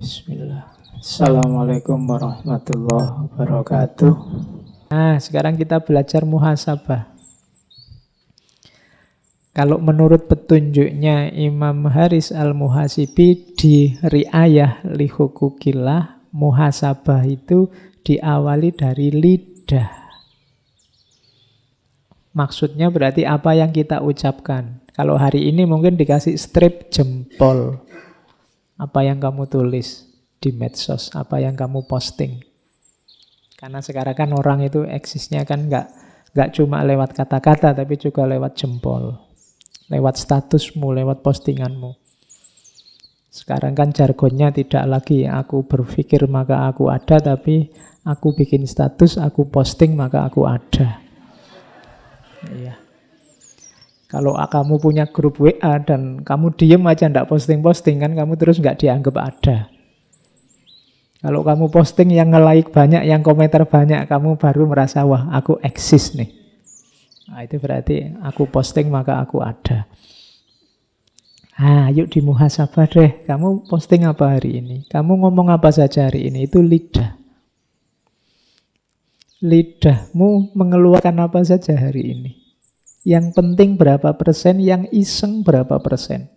Bismillah. Assalamualaikum warahmatullahi wabarakatuh. Nah, sekarang kita belajar muhasabah. Kalau menurut petunjuknya Imam Haris Al-Muhasibi di Ri'ayah li Hukukillah, muhasabah itu diawali dari lidah. Maksudnya berarti apa yang kita ucapkan. Kalau hari ini mungkin dikasih strip jempol. Apa yang kamu tulis di medsos, apa yang kamu posting. Karena sekarang kan orang itu eksisnya kan nggak cuma lewat kata-kata, tapi juga lewat jempol. Lewat statusmu, lewat postinganmu. Sekarang kan jargonnya tidak lagi aku berpikir maka aku ada, tapi aku bikin status, aku posting maka aku ada. Iya. Kalau kamu punya grup WA dan kamu diem aja nggak posting-posting, kan kamu terus nggak dianggap ada. Kalau kamu posting yang nge-like banyak, yang komentar banyak, kamu baru merasa, wah aku eksis nih. Nah, itu berarti aku posting maka aku ada. Nah, yuk dimuhasabah deh. Kamu posting apa hari ini? Kamu ngomong apa saja hari ini? Itu lidah. Lidahmu mengeluarkan apa saja hari ini? Yang penting berapa persen, yang iseng berapa persen.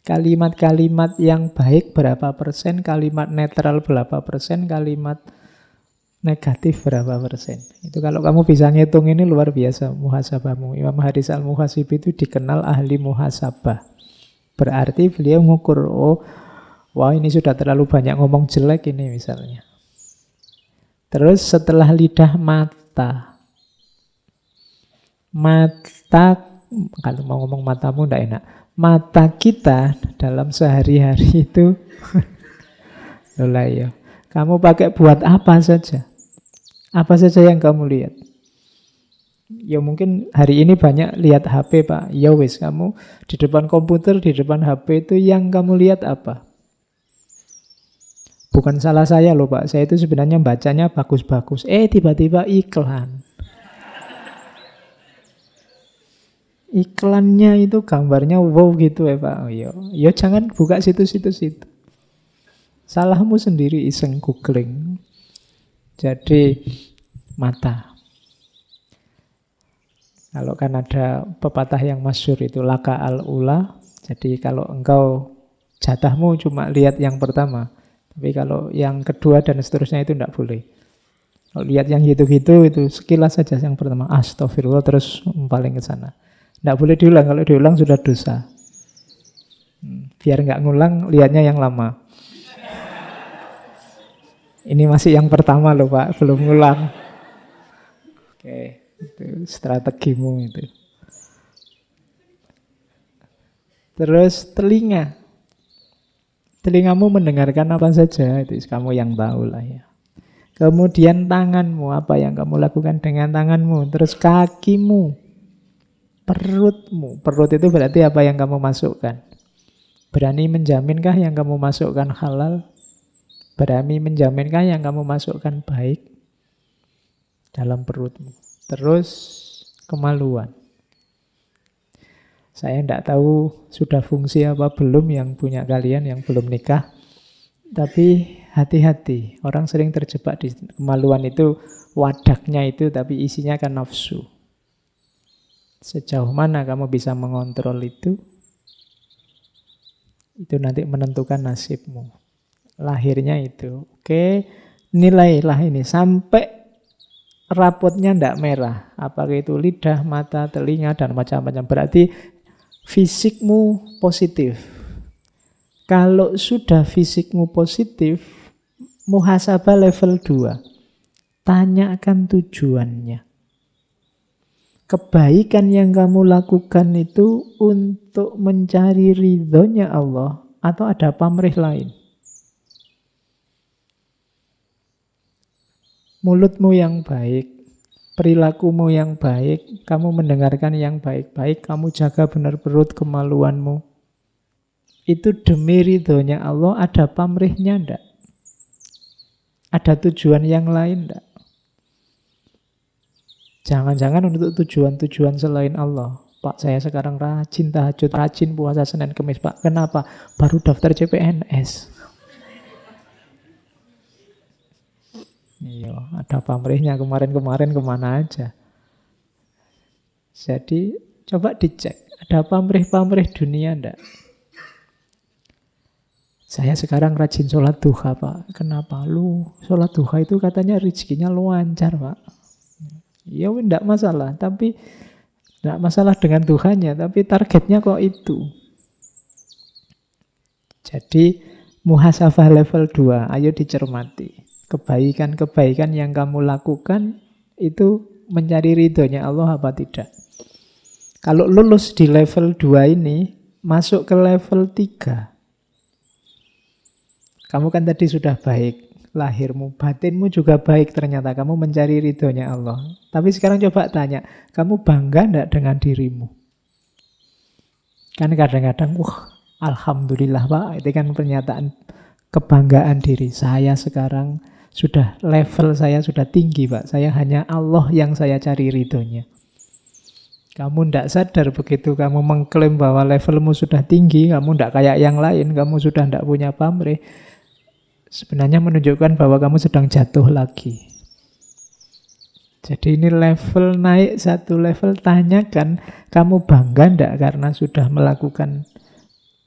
Kalimat-kalimat yang baik berapa persen, kalimat netral berapa persen, kalimat negatif berapa persen. Itu kalau kamu bisa ngitung ini luar biasa muhasabahmu. Imam Haris Al-Muhasibi itu dikenal ahli muhasabah. Berarti beliau mengukur, oh, wah ini sudah terlalu banyak ngomong jelek ini misalnya. Terus setelah lidah, mata. Mata, kalau mau ngomong matamu enggak enak. Mata kita dalam sehari-hari itu lola ya. Kamu pakai buat apa saja? Apa saja yang kamu lihat? Ya mungkin hari ini banyak lihat HP, Pak. Ya wis, kamu di depan komputer, di depan HP itu yang kamu lihat apa? Bukan salah saya loh, Pak. Saya itu sebenarnya bacanya bagus-bagus. Tiba-tiba iklan. Iklannya itu gambarnya wow gitu ya Pak. Oh, yo jangan buka situs-situs itu. Salahmu sendiri iseng googling. Jadi mata. Kalau kan ada pepatah yang masyhur itu laka al-ula. Jadi kalau engkau jatahmu cuma lihat yang pertama. Tapi kalau yang kedua dan seterusnya itu tidak boleh. Kalau lihat yang gitu-gitu itu sekilas saja yang pertama. Astagfirullah terus paling ke sana. Nggak boleh diulang, kalau diulang sudah dosa. Biar nggak ngulang, lihatnya yang lama. Ini masih yang pertama loh Pak, belum ngulang. Oke, itu strategimu itu. Terus telinga. Telingamu mendengarkan apa saja, itu kamu yang tahu lah ya. Kemudian tanganmu, apa yang kamu lakukan dengan tanganmu. Terus kakimu. Perutmu. Perut itu berarti apa yang kamu masukkan. Berani menjaminkah yang kamu masukkan halal? Berani menjaminkah yang kamu masukkan baik dalam perutmu? Terus kemaluan. Saya tidak tahu sudah fungsi apa belum yang punya kalian yang belum nikah. Tapi hati-hati. Orang sering terjebak di kemaluan itu, wadaknya itu tapi isinya kan nafsu. Sejauh mana kamu bisa mengontrol itu nanti menentukan nasibmu. Lahirnya itu. Oke, nilailah ini sampai rapotnya tidak merah. Apakah itu lidah, mata, telinga, dan macam-macam. Berarti fisikmu positif. Kalau sudah fisikmu positif, muhasabah level 2. Tanyakan tujuannya. Kebaikan yang kamu lakukan itu untuk mencari ridhonya Allah atau ada pamrih lain? Mulutmu yang baik, perilakumu yang baik, kamu mendengarkan yang baik-baik, kamu jaga benar perut kemaluanmu. Itu demi ridhonya Allah, ada pamrihnya enggak? Ada tujuan yang lain enggak? Jangan-jangan untuk tujuan-tujuan selain Allah. Pak, saya sekarang rajin tahajud, rajin puasa Senin Kemis. Pak, kenapa? Baru daftar CPNS. Iya, ada pamrihnya kemarin-kemarin kemana aja. Jadi coba dicek, ada pamrih-pamrih dunia enggak? Saya sekarang rajin sholat duha, Pak. Kenapa? Lu sholat duha itu katanya rezekinya lancar, Pak. Ya enggak masalah, tapi enggak masalah dengan Tuhannya, tapi targetnya kok itu. Jadi muhasabah level 2, ayo dicermati. Kebaikan-kebaikan yang kamu lakukan itu mencari ridhonya Allah apa tidak? Kalau lulus di level 2 ini, masuk ke level 3. Kamu kan tadi sudah baik, lahirmu, batinmu juga baik ternyata. Kamu mencari ridhonya Allah. Tapi sekarang coba tanya, kamu bangga enggak dengan dirimu? Kan kadang-kadang, wah alhamdulillah Pak, itu kan pernyataan kebanggaan diri. Saya sekarang sudah level saya sudah tinggi Pak. Saya hanya Allah yang saya cari ridhonya. Kamu tidak sadar begitu kamu mengklaim bahwa levelmu sudah tinggi, kamu tidak kayak yang lain, kamu sudah tidak punya pamrih. Sebenarnya menunjukkan bahwa kamu sedang jatuh lagi. Jadi ini level naik satu level, tanyakan kamu bangga tidak karena sudah melakukan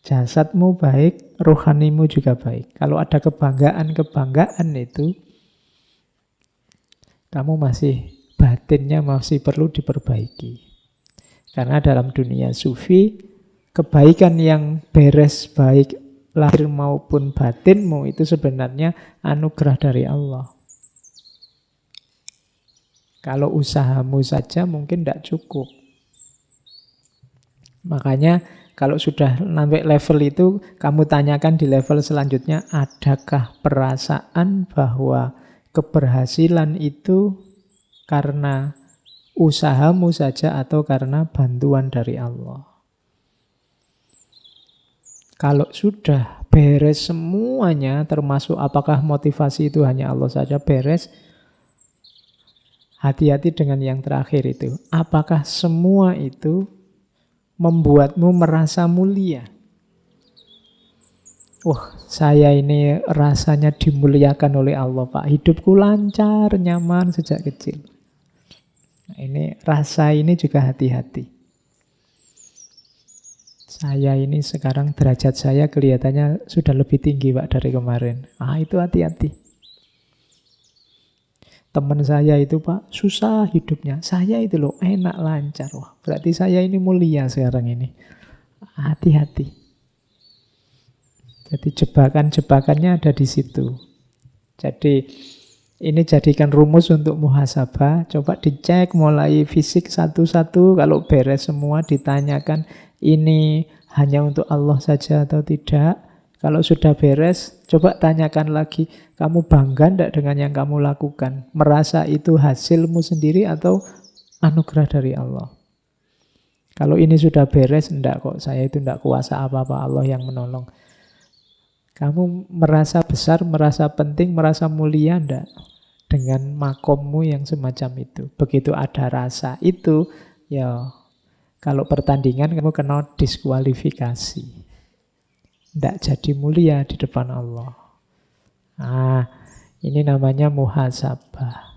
jasadmu baik, rohanimu juga baik. Kalau ada kebanggaan-kebanggaan itu, kamu masih, batinnya masih perlu diperbaiki. Karena dalam dunia sufi, kebaikan yang beres baik lahir maupun batinmu itu sebenarnya anugerah dari Allah. Kalau usahamu saja mungkin tidak cukup. Makanya kalau sudah sampai level itu, kamu tanyakan di level selanjutnya, adakah perasaan bahwa keberhasilan itu karena usahamu saja atau karena bantuan dari Allah? Kalau sudah beres semuanya, termasuk apakah motivasi itu hanya Allah saja beres, hati-hati dengan yang terakhir itu. Apakah semua itu membuatmu merasa mulia? Wah, saya ini rasanya dimuliakan oleh Allah, Pak. Hidupku lancar, nyaman sejak kecil. Nah, ini rasa ini juga hati-hati. Saya ini sekarang derajat saya kelihatannya sudah lebih tinggi, Pak, dari kemarin. Itu hati-hati. Teman saya itu Pak, susah hidupnya. Saya itu loh enak, lancar. Wah, berarti saya ini mulia sekarang ini. Hati-hati. Jadi jebakan-jebakannya ada di situ. Jadi ini jadikan rumus untuk muhasabah. Coba dicek mulai fisik satu-satu. Kalau beres semua ditanyakan, ini hanya untuk Allah saja atau tidak? Kalau sudah beres, coba tanyakan lagi, kamu bangga enggak dengan yang kamu lakukan? Merasa itu hasilmu sendiri atau anugerah dari Allah? Kalau ini sudah beres, enggak kok, saya itu enggak kuasa apa-apa, Allah yang menolong. Kamu merasa besar, merasa penting, merasa mulia enggak dengan makommu yang semacam itu? Begitu ada rasa itu, ya kalau pertandingan kamu kena diskualifikasi. Tidak jadi mulia di depan Allah. Ini namanya muhasabah.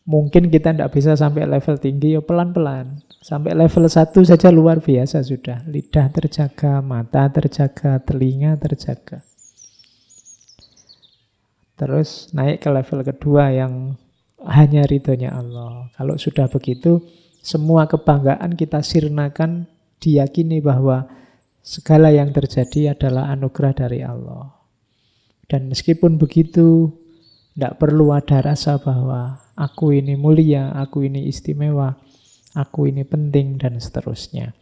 Mungkin kita tidak bisa sampai level tinggi, ya pelan-pelan. Sampai level 1 saja luar biasa sudah. Lidah terjaga, mata terjaga, telinga terjaga. Terus naik ke level kedua yang hanya ridhonya Allah. Kalau sudah begitu, semua kebanggaan kita sirnakan, diyakini bahwa segala yang terjadi adalah anugerah dari Allah. Dan meskipun begitu, tidak perlu ada rasa bahwa aku ini mulia, aku ini istimewa, aku ini penting, dan seterusnya.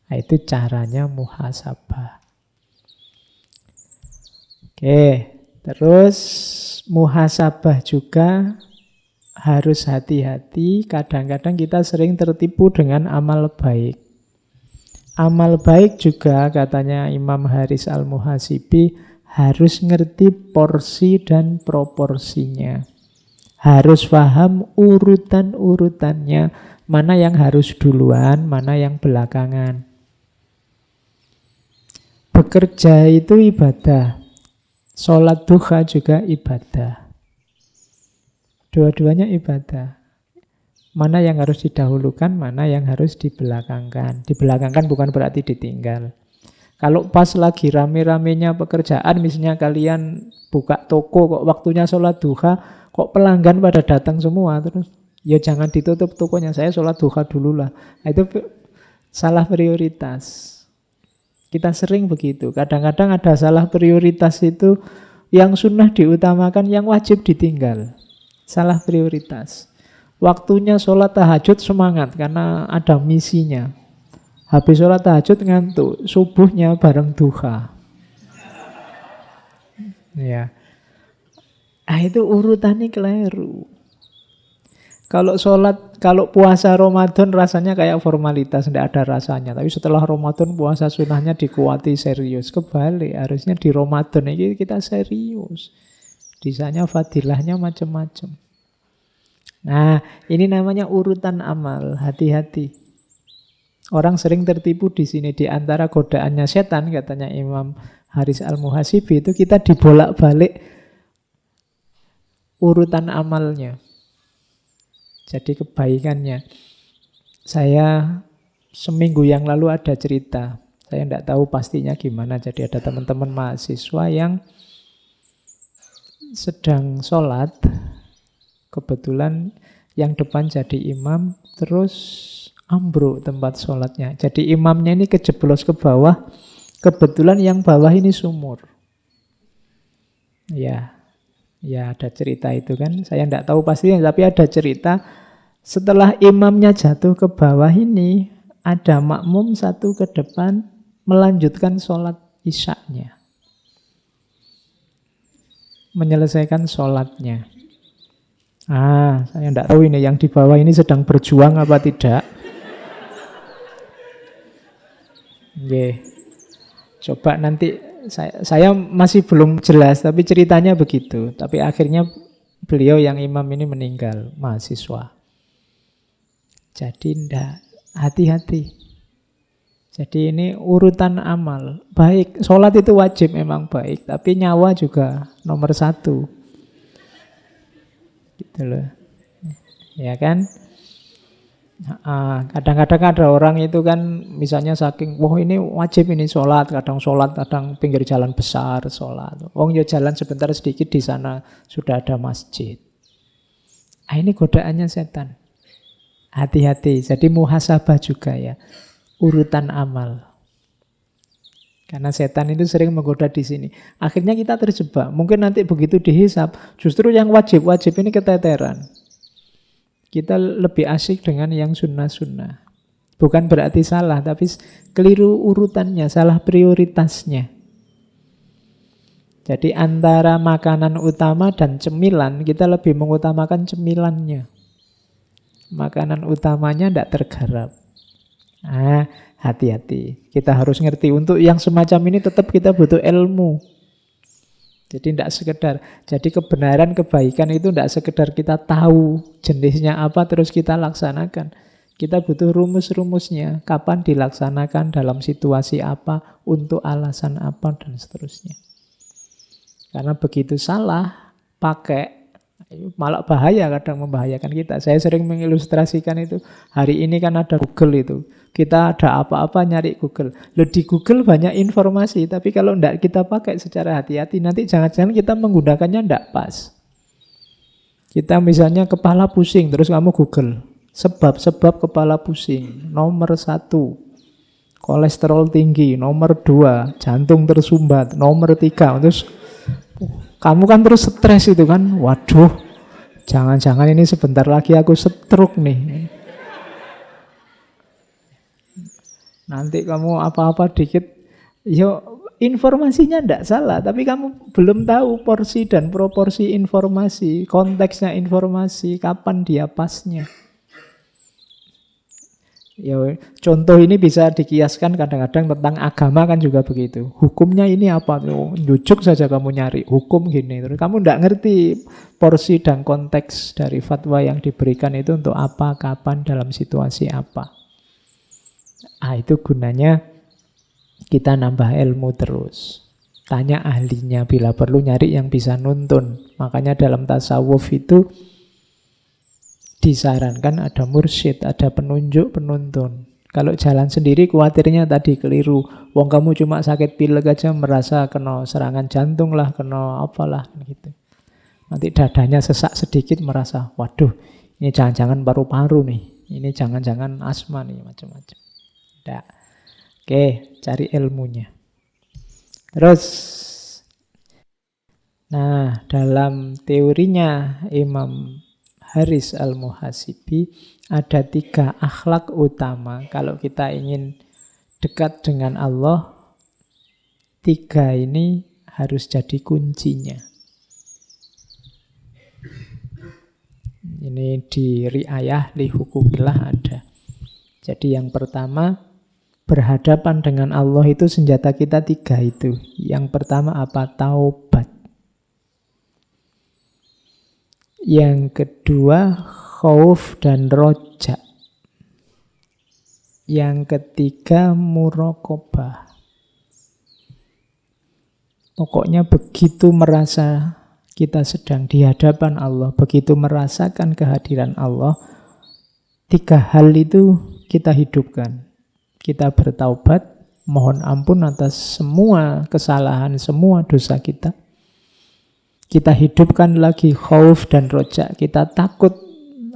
Nah, itu caranya muhasabah. Oke, terus muhasabah juga harus hati-hati. Kadang-kadang kita sering tertipu dengan amal baik. Amal baik juga, katanya Imam Haris Al-Muhasibi, harus ngerti porsi dan proporsinya. Harus paham urutan-urutannya, mana yang harus duluan, mana yang belakangan. Bekerja itu ibadah. Sholat duha juga ibadah. Dua-duanya ibadah. Mana yang harus didahulukan, mana yang harus dibelakangkan. Dibelakangkan bukan berarti ditinggal. Kalau pas lagi rame-ramenya pekerjaan, misalnya kalian buka toko kok waktunya sholat duha, kok pelanggan pada datang semua, terus ya jangan ditutup tokonya, saya sholat duha dulu lah. Itu salah prioritas. Kita sering begitu. Kadang-kadang ada salah prioritas itu, yang sunnah diutamakan, yang wajib ditinggal. Salah prioritas. Waktunya sholat tahajud semangat karena ada misinya. Habis sholat tahajud ngantuk, subuhnya bareng duha. Ya. Itu urutannya keliru. Kalau puasa Ramadan rasanya kayak formalitas, tidak ada rasanya. Tapi setelah Ramadan puasa sunnahnya dikuati serius. Kebalik, harusnya di Ramadan ini kita serius. Di sana fadilahnya macam-macam. Nah, ini namanya urutan amal. Hati-hati. Orang sering tertipu di sini. Di antara godaannya setan, katanya Imam Haris Al-Muhasibi, itu kita dibolak-balik urutan amalnya. Jadi kebaikannya. Saya seminggu yang lalu ada cerita. Saya tidak tahu pastinya gimana. Jadi ada teman-teman mahasiswa yang sedang sholat. Kebetulan yang depan jadi imam. Terus ambruk tempat sholatnya. Jadi imamnya ini kejeblos ke bawah. Kebetulan yang bawah ini sumur. Ya ada cerita itu kan. Saya tidak tahu pastinya, tapi ada cerita. Setelah imamnya jatuh ke bawah ini, ada makmum satu ke depan melanjutkan sholat isyaknya. Menyelesaikan sholatnya. Saya tidak tahu ini yang di bawah ini sedang berjuang apa tidak. Coba nanti saya masih belum jelas, tapi ceritanya begitu. Tapi akhirnya beliau yang imam ini meninggal, mahasiswa. Jadi hati-hati. Jadi ini urutan amal. Baik, sholat itu wajib memang baik, tapi nyawa juga nomor satu. Gitu loh. Ya kan? Kadang-kadang ada orang itu kan misalnya saking, wah ini wajib ini sholat, kadang pinggir jalan besar sholat. Ya jalan sebentar sedikit di sana sudah ada masjid. Ini godaannya setan. Hati-hati. Jadi muhasabah juga ya. Urutan amal. Karena setan itu sering menggoda di sini. Akhirnya kita terjebak. Mungkin nanti begitu dihisab, justru yang wajib ini keteteran. Kita lebih asik dengan yang sunnah-sunnah. Bukan berarti salah, tapi keliru urutannya, salah prioritasnya. Jadi antara makanan utama dan cemilan, kita lebih mengutamakan cemilannya. Makanan utamanya tidak tergarap. Hati-hati. Kita harus ngerti. Untuk yang semacam ini tetap kita butuh ilmu. Jadi tidak sekedar. Jadi kebenaran, kebaikan itu tidak sekedar kita tahu jenisnya apa terus kita laksanakan. Kita butuh rumus-rumusnya. Kapan dilaksanakan, dalam situasi apa, untuk alasan apa, dan seterusnya. Karena begitu salah, pakai, malah bahaya, kadang membahayakan kita. Saya sering mengilustrasikan itu. Hari ini kan ada Google itu. Kita ada apa-apa nyari Google. Di Google banyak informasi, tapi kalau tidak kita pakai secara hati-hati, nanti jangan-jangan kita menggunakannya tidak pas. Kita misalnya kepala pusing, terus kamu Google. Sebab-sebab kepala pusing. Nomor 1, kolesterol tinggi. Nomor 2, jantung tersumbat. Nomor 3, terus kamu kan terus stres itu kan. Waduh, jangan-jangan ini sebentar lagi aku stroke nih. Nanti kamu apa-apa dikit, informasinya tidak salah, tapi kamu belum tahu porsi dan proporsi informasi, konteksnya informasi, kapan dia pasnya. Contoh ini bisa dikiaskan kadang-kadang tentang agama kan juga begitu. Hukumnya ini apa? Njujuk saja kamu nyari hukum gini. Terus kamu tidak ngerti porsi dan konteks dari fatwa yang diberikan itu untuk apa, kapan, dalam situasi apa. Itu gunanya kita nambah ilmu terus. Tanya ahlinya, bila perlu nyari yang bisa nuntun. Makanya dalam tasawuf itu disarankan ada mursyid, ada penunjuk, penuntun. Kalau jalan sendiri khawatirnya tadi keliru. Wong kamu cuma sakit pilek aja merasa kena serangan jantung lah, kena apalah gitu. Nanti dadanya sesak sedikit merasa, waduh, ini jangan-jangan paru-paru nih. Ini jangan-jangan asma nih, macam-macam. Tidak. Oke, cari ilmunya. Terus, nah dalam teorinya Imam Haris Al-Muhasibi ada 3 akhlak utama. Kalau kita ingin dekat dengan Allah, 3 ini harus jadi kuncinya. Ini di Ri'ayah li Hukukillah ada. Jadi yang pertama, berhadapan dengan Allah itu senjata kita 3 itu. Yang pertama apa? Taubat. Yang kedua, khauf dan roja. Yang ketiga, muraqabah. Pokoknya begitu merasa kita sedang di hadapan Allah, begitu merasakan kehadiran Allah, 3 hal itu kita hidupkan. Kita bertaubat, mohon ampun atas semua kesalahan, semua dosa kita. Kita hidupkan lagi khauf dan roja. Kita takut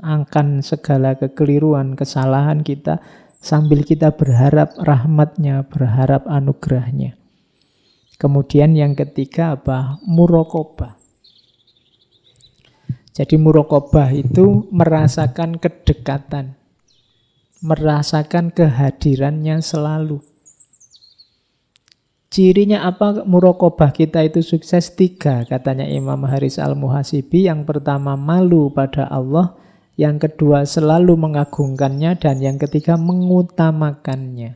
akan segala kekeliruan, kesalahan kita, sambil kita berharap rahmatnya, berharap anugerahnya. Kemudian yang ketiga apa? Muraqabah. Jadi muraqabah itu merasakan kedekatan, merasakan kehadirannya selalu. Cirinya apa muraqabah kita itu sukses? 3 katanya Imam Haris Al-Muhasibi. Yang pertama malu pada Allah, yang kedua selalu mengagungkannya, dan yang ketiga mengutamakannya.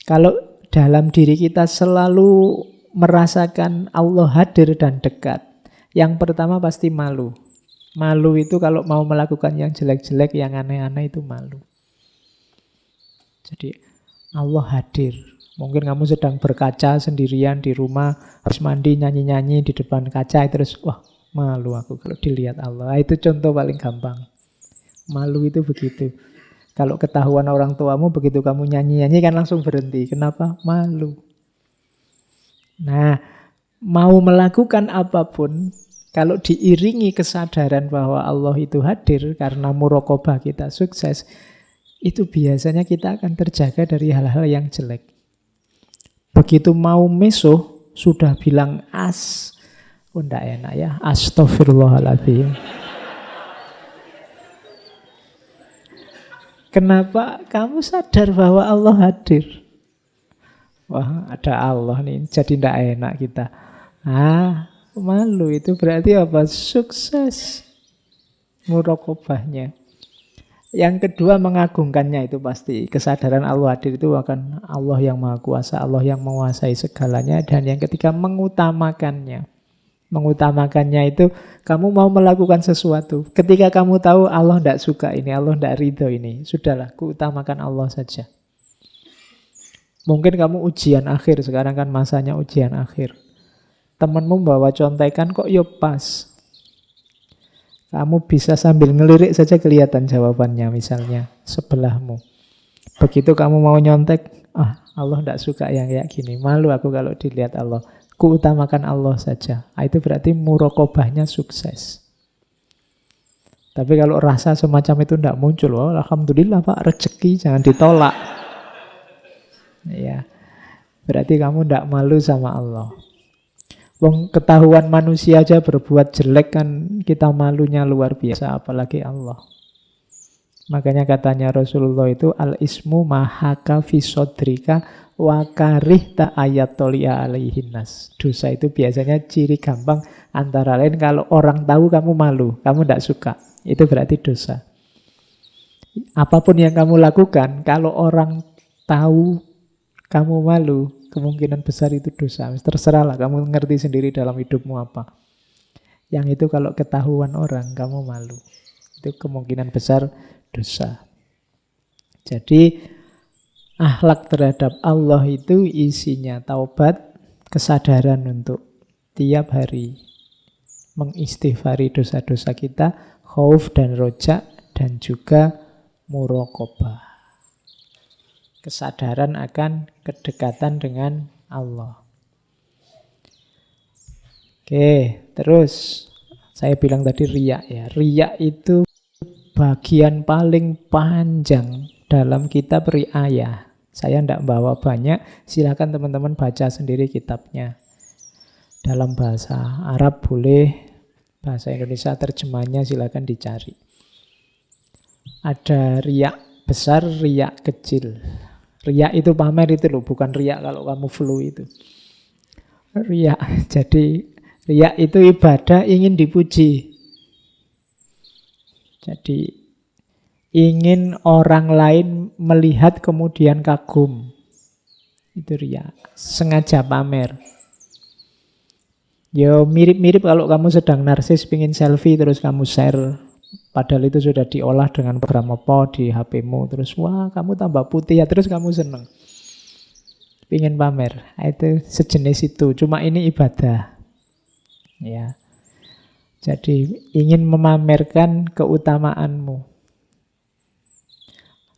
Kalau dalam diri kita selalu merasakan Allah hadir dan dekat, yang pertama pasti malu. Malu itu kalau mau melakukan yang jelek-jelek, yang aneh-aneh itu malu. Jadi Allah hadir. Mungkin kamu sedang berkaca sendirian di rumah, habis mandi nyanyi-nyanyi di depan kaca, terus wah malu aku kalau dilihat Allah. Itu contoh paling gampang. Malu itu begitu. Kalau ketahuan orang tuamu begitu kamu nyanyi-nyanyi kan langsung berhenti. Kenapa? Malu. Nah, mau melakukan apapun, kalau diiringi kesadaran bahwa Allah itu hadir karena muraqabah kita sukses, itu biasanya kita akan terjaga dari hal-hal yang jelek. Begitu mau mesuh, sudah bilang oh enggak enak ya, astagfirullahaladzim. Kenapa? Kamu sadar bahwa Allah hadir. Wah, ada Allah nih, jadi enggak enak kita. Malu itu berarti apa? Sukses muraqabahnya. Yang kedua mengagungkannya, itu pasti. Kesadaran Allah hadir itu akan Allah yang Maha Kuasa, Allah yang menguasai segalanya. Dan yang ketiga mengutamakannya. Mengutamakannya itu kamu mau melakukan sesuatu. Ketika kamu tahu Allah tidak suka ini, Allah tidak ridho ini, sudahlah, kuutamakan Allah saja. Mungkin kamu ujian akhir, sekarang kan masanya ujian akhir. Temanmu bawa contekan kok yo pas. Kamu bisa sambil ngelirik saja kelihatan jawabannya, misalnya sebelahmu. Begitu kamu mau nyontek, Allah tidak suka yang kayak gini. Malu aku kalau dilihat Allah. Kuutamakan Allah saja. Itu berarti muraqabahnya sukses. Tapi kalau rasa semacam itu tidak muncul, alhamdulillah Pak, rezeki jangan ditolak. Ya, berarti kamu tidak malu sama Allah. Wong ketahuan manusia aja berbuat jelek kan kita malunya luar biasa, apalagi Allah. Makanya katanya Rasulullah itu al-ismu mahaka fi sodrika wa karihta ayatolia alaihinnas. Dosa itu biasanya ciri gampang antara lain kalau orang tahu kamu malu, kamu tidak suka, itu berarti dosa. Apapun yang kamu lakukan, kalau orang tahu kamu malu, kemungkinan besar itu dosa. Terserahlah, kamu ngerti sendiri dalam hidupmu apa. Yang itu kalau ketahuan orang, kamu malu. Itu kemungkinan besar dosa. Jadi, akhlak terhadap Allah itu isinya taubat, kesadaran untuk tiap hari mengistighfari dosa-dosa kita, khauf dan roja, dan juga muraqabah. Kesadaran akan kedekatan dengan Allah. Oke, terus saya bilang tadi riya ya. Riya itu bagian paling panjang dalam kitab riayah. Saya tidak bawa banyak, silakan teman-teman baca sendiri kitabnya. Dalam bahasa Arab boleh, bahasa Indonesia terjemahnya silakan dicari. Ada riak besar, riak kecil. Riak itu pamer itu loh, bukan riak kalau kamu flu itu. Riak, jadi riak itu ibadah ingin dipuji. Jadi ingin orang lain melihat kemudian kagum. Itu riak, sengaja pamer. Ya mirip-mirip kalau kamu sedang narsis pingin selfie terus kamu share. Padahal itu sudah diolah dengan program apa di HP-mu. Terus wah kamu tambah putih ya, terus kamu seneng. Pingin pamer. Itu sejenis itu. Cuma ini ibadah. Ya. Jadi ingin memamerkan keutamaanmu.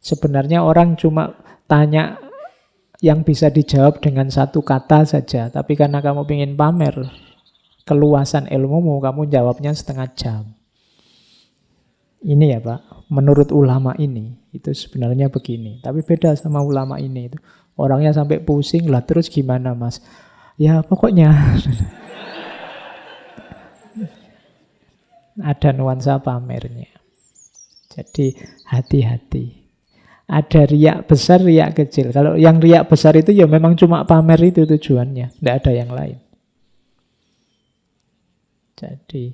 Sebenarnya orang cuma tanya yang bisa dijawab dengan satu kata saja. Tapi karena kamu ingin pamer keluasan ilmumu, kamu jawabnya setengah jam. Ini ya Pak, menurut ulama ini, itu sebenarnya begini. Tapi beda sama ulama ini. Itu orangnya sampai pusing lah, terus gimana Mas? Ya pokoknya ada nuansa pamernya. Jadi hati-hati. Ada riak besar, riak kecil. Kalau yang riak besar itu ya memang cuma pamer itu tujuannya. Tidak ada yang lain. Jadi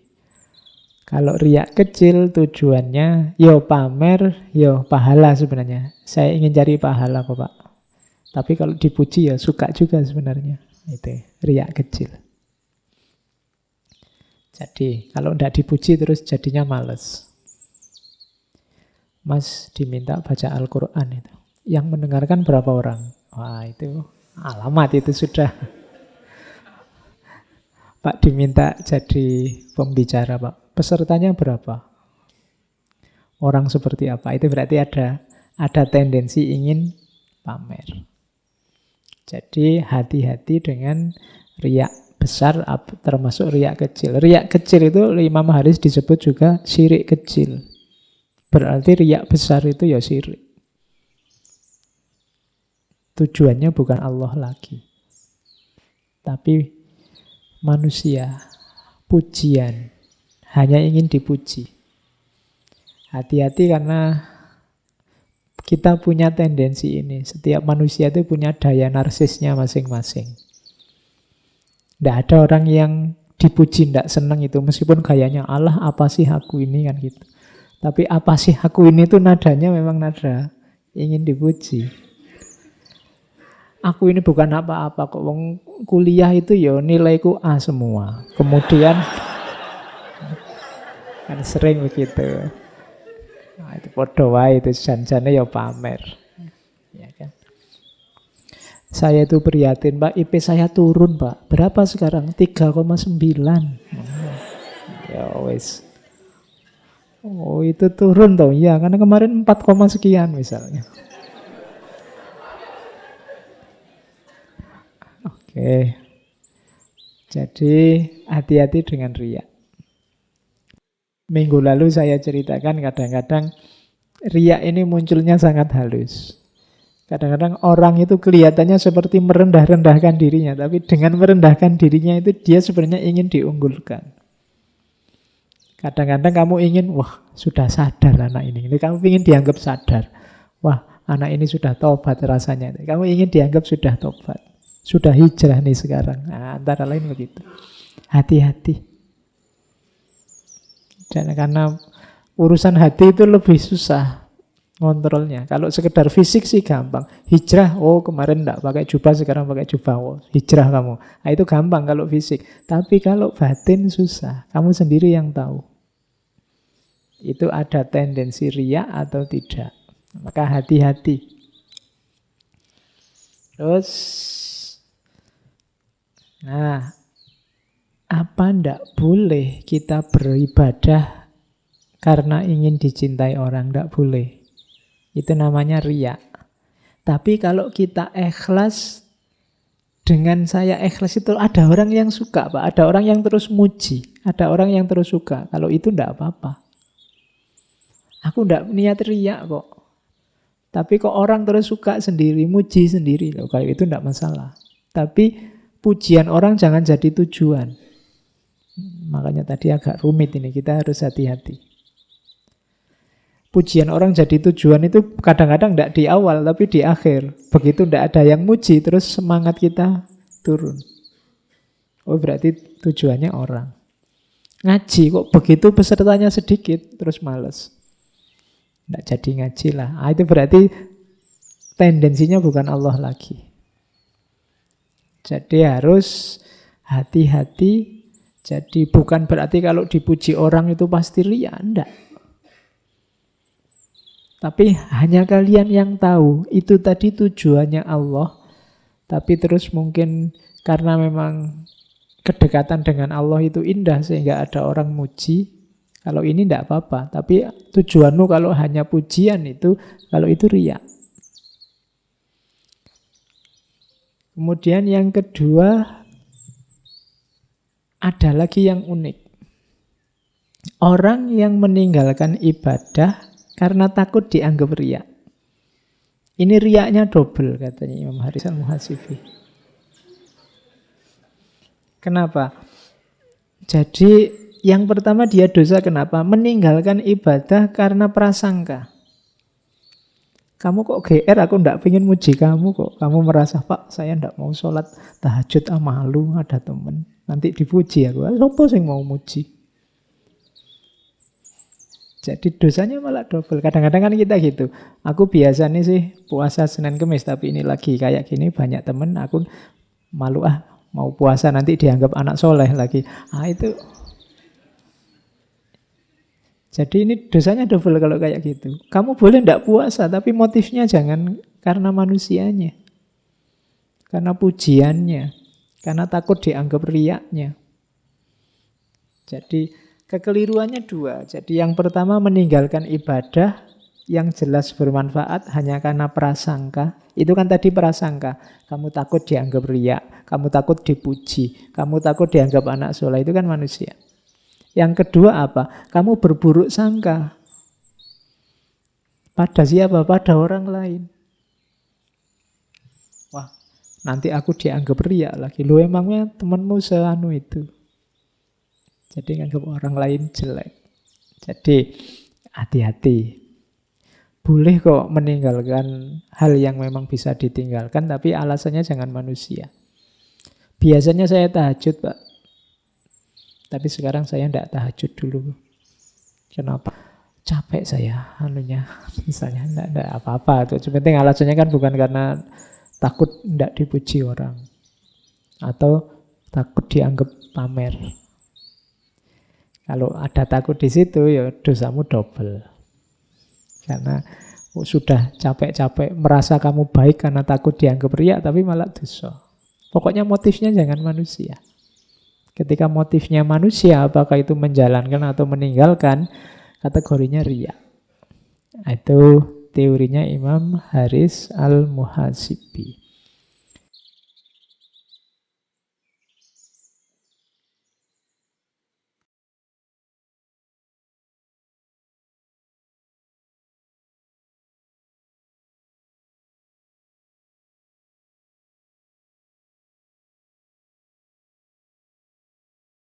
kalau riak kecil tujuannya yo pamer, yo pahala sebenarnya. Saya ingin cari pahala kok Pak. Tapi kalau dipuji ya suka juga sebenarnya. Itu riak kecil. Jadi kalau tidak dipuji terus jadinya males. Mas diminta baca Al-Quran itu. Yang mendengarkan berapa orang? Wah itu alamat itu sudah. Pak diminta jadi pembicara Pak. Pesertanya berapa? Orang seperti apa? Itu berarti ada tendensi ingin pamer. Jadi hati-hati dengan riak besar termasuk riak kecil. Riak kecil itu Imam Haris disebut juga syirik kecil. Berarti riak besar itu ya syirik. Tujuannya bukan Allah lagi. Tapi manusia, pujian, hanya ingin dipuji. Hati-hati karena kita punya tendensi ini. Setiap manusia itu punya daya narsisnya masing-masing. Tidak ada orang yang dipuji tidak senang itu. Meskipun gayanya Allah apa sih aku ini kan gitu. Tapi apa sih aku ini tuh nadanya memang nada ingin dipuji. Aku ini bukan apa-apa kok. Kuliah itu ya nilaiku A semua. Kemudian kan sering begitu. Nah, itu podo wae itu janjane ya pamer. Ya kan? Saya itu prihatin, Pak, IP saya turun, Pak. Berapa sekarang? 3,9. Ya wis. Oh, itu turun toh. Iya, karena kemarin 4, sekian misalnya. Oke. Jadi hati-hati dengan riya. Minggu lalu saya ceritakan kadang-kadang riya ini munculnya sangat halus. Kadang-kadang orang itu kelihatannya seperti merendah-rendahkan dirinya, tapi dengan merendahkan dirinya itu dia sebenarnya ingin diunggulkan. Kadang-kadang kamu ingin, wah sudah sadar anak ini. Kamu ingin dianggap sadar. Wah anak ini sudah tobat rasanya. Kamu ingin dianggap sudah tobat. Sudah hijrah nih sekarang. Nah, antara lain begitu. Hati-hati. Dan karena urusan hati itu lebih susah ngontrolnya. Kalau sekedar fisik sih gampang. Hijrah, oh kemarin enggak pakai jubah, sekarang pakai jubah. Oh, hijrah kamu. Nah, itu gampang kalau fisik. Tapi kalau batin susah. Kamu sendiri yang tahu. Itu ada tendensi riya atau tidak. Maka hati-hati. Terus Nah, apa ndak boleh kita beribadah karena ingin dicintai orang? Ndak boleh. Itu namanya riya. Tapi kalau kita ikhlas, dengan saya ikhlas itu ada orang yang suka, Pak. Ada orang yang terus muji. Ada orang yang terus suka. Kalau itu ndak apa-apa. Aku ndak niat riya kok. Tapi kok orang terus suka sendiri, muji sendiri. Loh, kalau itu ndak masalah. Tapi pujian orang jangan jadi tujuan. Makanya tadi agak rumit ini, kita harus hati-hati. Pujian orang jadi tujuan itu kadang-kadang tidak di awal, tapi di akhir. Begitu tidak ada yang muji, terus semangat kita turun. Oh, berarti tujuannya orang. Ngaji kok begitu pesertanya sedikit, terus males. Tidak jadi ngaji lah. Itu berarti tendensinya bukan Allah lagi. Jadi harus hati-hati. Jadi bukan berarti kalau dipuji orang itu pasti riya, enggak. Tapi hanya kalian yang tahu, itu tadi tujuannya Allah. Tapi terus mungkin karena memang kedekatan dengan Allah itu indah sehingga ada orang muji. Kalau ini enggak apa-apa. Tapi tujuanmu kalau hanya pujian itu, kalau itu riya. Kemudian yang kedua, ada lagi yang unik. Orang yang meninggalkan ibadah karena takut dianggap riya. Ini riyanya double katanya Imam Haris Al-Muhasibi. Kenapa? Jadi yang pertama dia dosa kenapa? Meninggalkan ibadah karena prasangka. Kamu kok GR, aku ndak pengen muji kamu kok. Kamu merasa, Pak, saya ndak mau sholat tahajud, malu ada temen. Nanti dipuji aku. Siapa sih mau muji? Jadi dosanya malah double. Kadang-kadang kan kita gitu. Aku biasa nih sih puasa Senin Kemis, tapi ini lagi kayak gini banyak temen, aku malu mau puasa nanti dianggap anak soleh lagi. Itu. Jadi ini dosanya double kalau kayak gitu. Kamu boleh ndak puasa, tapi motifnya jangan karena manusianya. Karena pujiannya. Karena takut dianggap riyaknya. Jadi kekeliruannya dua. Jadi yang pertama meninggalkan ibadah yang jelas bermanfaat hanya karena prasangka. Itu kan tadi prasangka. Kamu takut dianggap riya, kamu takut dipuji, kamu takut dianggap anak soleh. Itu kan manusia. Yang kedua apa? Kamu berburuk sangka. Pada siapa? Pada orang lain. Wah, nanti aku dianggap riya lagi. Lu emangnya temanmu seanu itu? Jadi nganggap orang lain jelek. Jadi hati-hati. Boleh kok meninggalkan hal yang memang bisa ditinggalkan, tapi alasannya jangan manusia. Biasanya saya tahajud, Pak. Tapi sekarang saya tidak tahajud dulu. Kenapa? Capek saya anunya. Misalnya tidak apa-apa. Yang penting alasannya kan bukan karena takut tidak dipuji orang. Atau takut dianggap pamer. Kalau ada takut di situ, ya dosamu double. Karena sudah capek-capek merasa kamu baik karena takut dianggap riya, tapi malah dosa. Pokoknya motifnya jangan manusia. Ketika motifnya manusia, apakah itu menjalankan atau meninggalkan, kategorinya riya. Itu teorinya Imam Haris Al-Muhasibi.